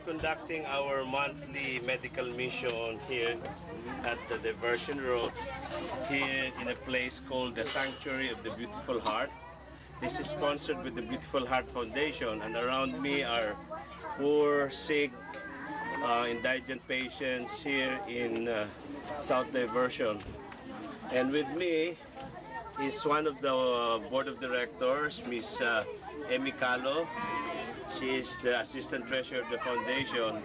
conducting our monthly medical mission here at the Diversion Road, here in a place called the Sanctuary of the Beautiful Heart. This is sponsored with the Beautiful Heart Foundation, and around me are poor, sick, indigent patients here in South Diversion. And with me is one of the board of directors, Miss Emi Calo. She is the assistant treasurer of the foundation,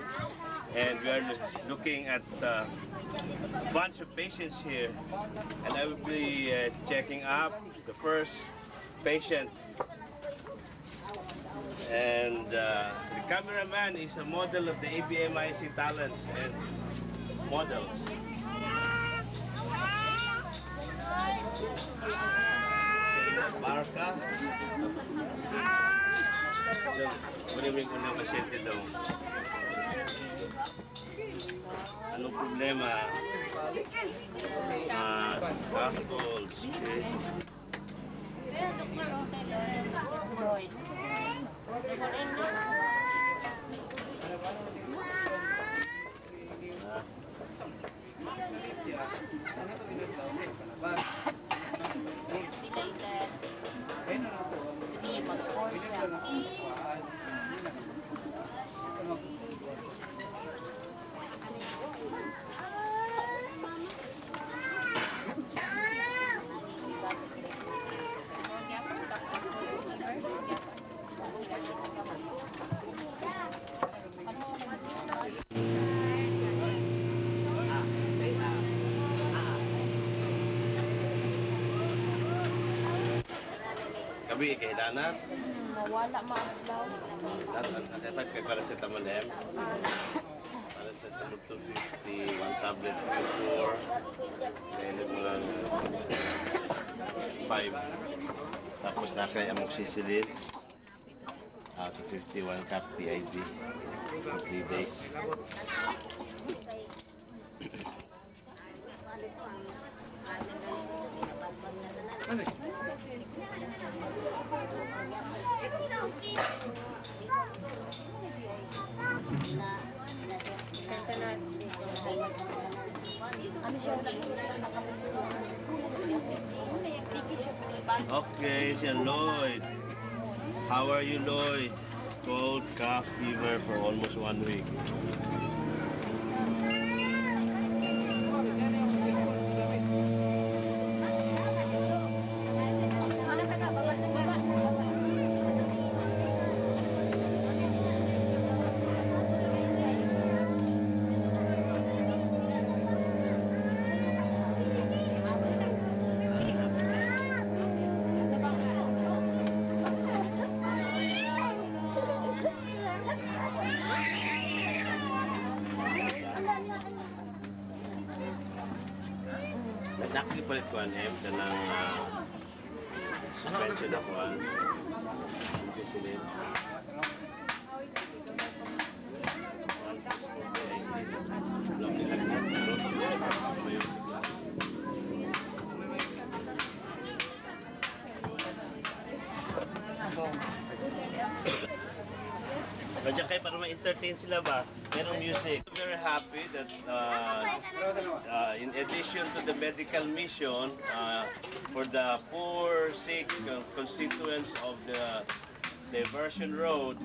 and we are looking at a bunch of patients here, and I will be checking up the first patient. And the cameraman is a model of the ABMIC talents and models. Barca. Kunin ko na pasyente daw. Anong problema? Cough, colds. Kabi kailangan? Mawala maadlaw. Nakatag kay paracetamol M. Paracetamol 250, 1 tablet before. Then mga 5. Tapos na kay amoxicillin. 250, 1 cap PID. 3 days. Okay, si Lloyd. How are you, Lloyd? Cold, cough, fever for almost 1 week. Nakipalit ko ang M na ng suspension ako ang ampicillin. Alam nila Kasi kayo para ma-entertain sila ba? Merong music. Very happy that in addition to the medical mission for the poor, sick constituents of the Diversion Road.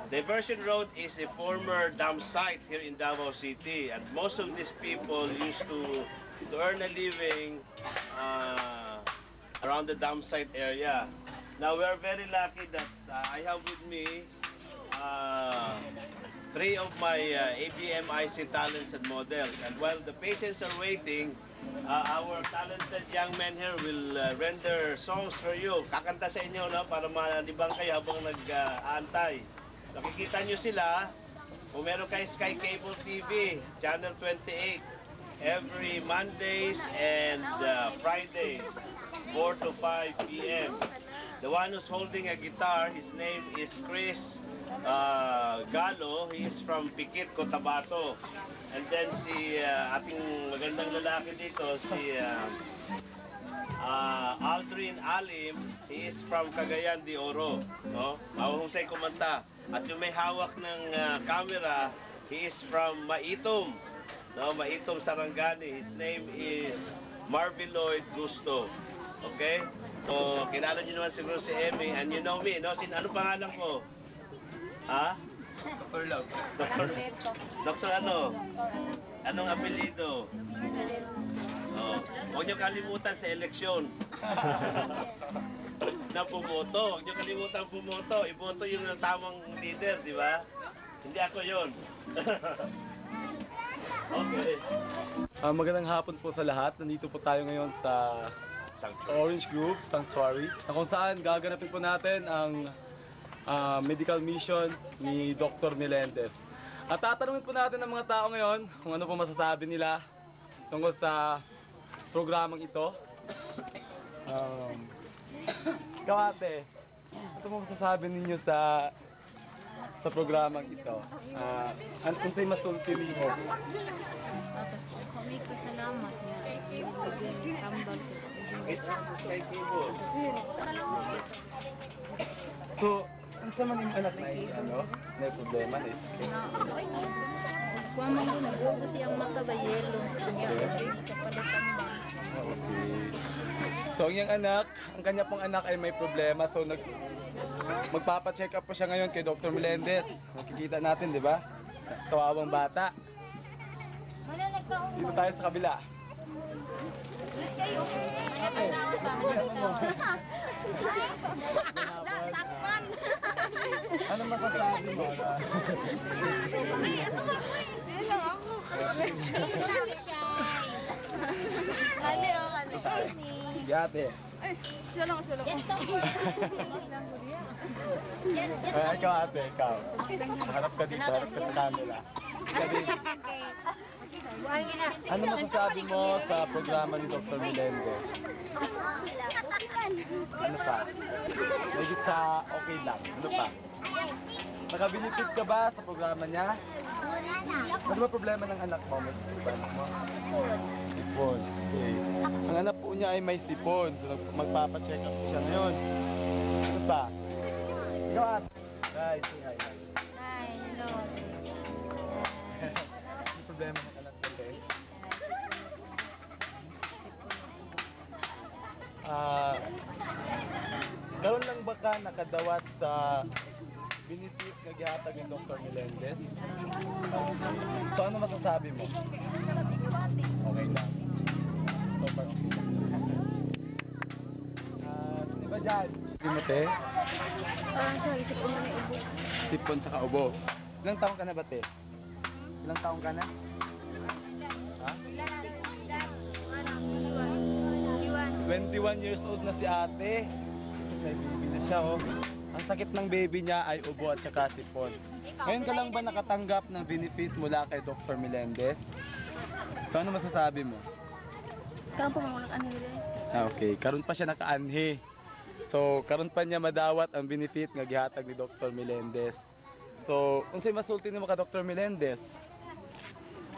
Diversion Road is a former dam site here in Davao City, and most of these people used to earn a living around the dam site area. Now we are very lucky that I have with me 3 of my ABMIC talents and models. And while the patients are waiting, our talented young men here will render songs for you. Kakanta sa inyo, no? Para malibang kayo habang nag-aantay. Nakikita nyo sila, kung meron kayo Sky Cable TV, Channel 28, every Mondays and Fridays, 4 to 5 p.m. The one who's holding a guitar, his name is Chris Galo. He is from Pikit, Cotabato. And then si ating magandang lalaki dito, si Aldrin Alim. He is from Cagayan de Oro. No? Mahusay kumanta. At yung may hawak ng camera, he is from Maitom. No, Maitom, Sarangani. His name is Marvin Lloyd Gusto. Okay? So, kilala niyo naman siguro si Emmy, and you know me, no? Ano pangalan ko? Ha? Dr. Love. Doktor ano? Anong apelido? Oh, huwag niyo kalimutan sa eleksyon. Na pumoto. Huwag niyo kalimutan pumoto. Iboto yung tamang leader, di ba? Hindi ako yun. Okay. Magandang hapon po sa lahat. Nandito po tayo ngayon sa Orange Grove Sanctuary, na kung saan gaganapin po natin ang medical mission ni Dr. Melendez. At tatanungin po natin ng mga tao ngayon kung ano po masasabi nila tungkol sa programang ito. Ikaw ate, ano po masasabi ninyo sa programang ito? Kung sa'yo masulti mo? Tapos kami kasalamat na ibigay tambal ko. So, ano sa man yung anak na ano? May problema na isakit? Kuha mo yun, nagbubo siyang makabayelo. Kanya kapalit tambal. Okay. So, ang iyang anak, ang kanya pong anak ay may problema. So, magpapacheck up po siya ngayon kay Dr. Melendez. Makikita natin, di ba? Kawawang bata. Dito tayo sa kabila. Ano masasabi mo? Sige ate. Ikaw ate, ikaw. Harap ka dito, harap ka sa camera. Ano masasabi mo sa programa ni Dr. Melendez? Ano pa? Legit sa okay lang. Ano pa? Nakabilipid ka ba sa programa niya? Ano ba problema ng anak mo? May sipon ba anak mo? Sipon. Okay. Ang anak po niya ay may sipon. So magpapacheck up po siya ngayon. Ano pa? Ikaw at? Hi, say hi. Hi, hello. Ano problema ng anak mo? Karon lang ba ka nakadawat sa benefit nga gihatag ni Dr. Melendez? So ano masasabi mo? Okay lang. So far okay. Sino ba dyan? Sino mo te? Sipon na may ubo. Sipon tsaka ubo. Ilang taong ka na ba te? Ilang taong ka na? Ha? 21 years old na si ate. May baby na siya oh. Ang sakit ng baby niya ay ubo at saka sipon. Ngayon ka lang ba nakatanggap ng benefit mula kay Dr. Melendez? So ano masasabi mo? Karon pa mga anile. Okay, karon pa siya nakaanhi. So karon pa niya madawat ang benefit nga gihatag ni Dr. Melendez. So unsay masulti nimo ka Dr. Melendez?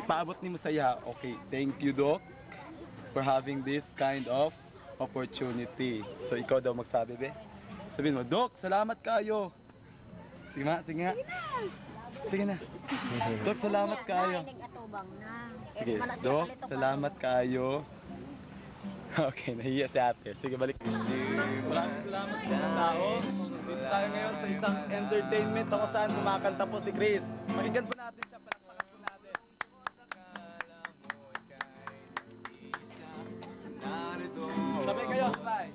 Paabot nimo sa iya. Okay, thank you Doc for having this kind of opportunity. So ikaw daw magsabi be? Sabihin mo, Doc, salamat kayo. Sige nga, sige nga. Sige na. Doc, salamat kayo. Sige, Doc, salamat kayo. Okay, nahiya si ate. Sige, balik. Maraming salamat sa mga tao. Dito tayo ngayon sa isang entertainment kung saan kumakanta po si Chris. Pakinggan po natin siya. Palakpakan po natin. Sabay kayo, sabay.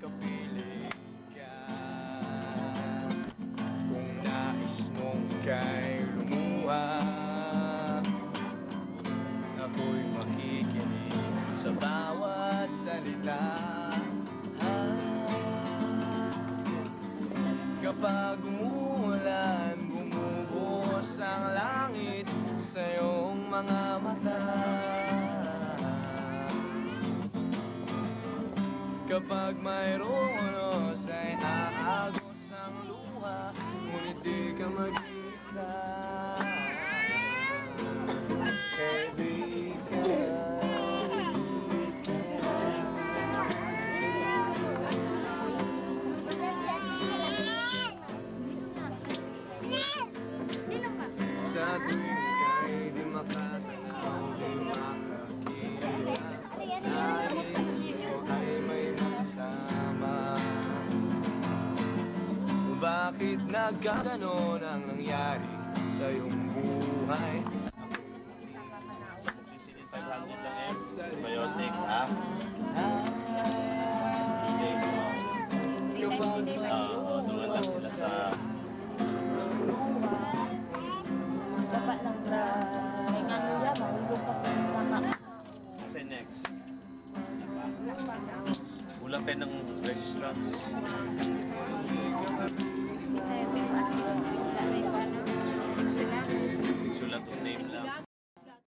Kung nais mong kay lumuha, ako'y makikinig sa bawat salita. Kapag umulan, bumubuhos ang langit sa iyong mga mata. Kapag mayroon ay aagos ang luha, ngunit di ka mag-isa. Bakit nagkaganon ang nangyari sa iyong buhay? 500 lang eh. Antibiotic, ha? Doon lang sila sa... Dapat lang na may nga nila, mahulog kasi sa Kasi next. Ulang kayo ng registrants. assist. Sila. Sulat of name lang.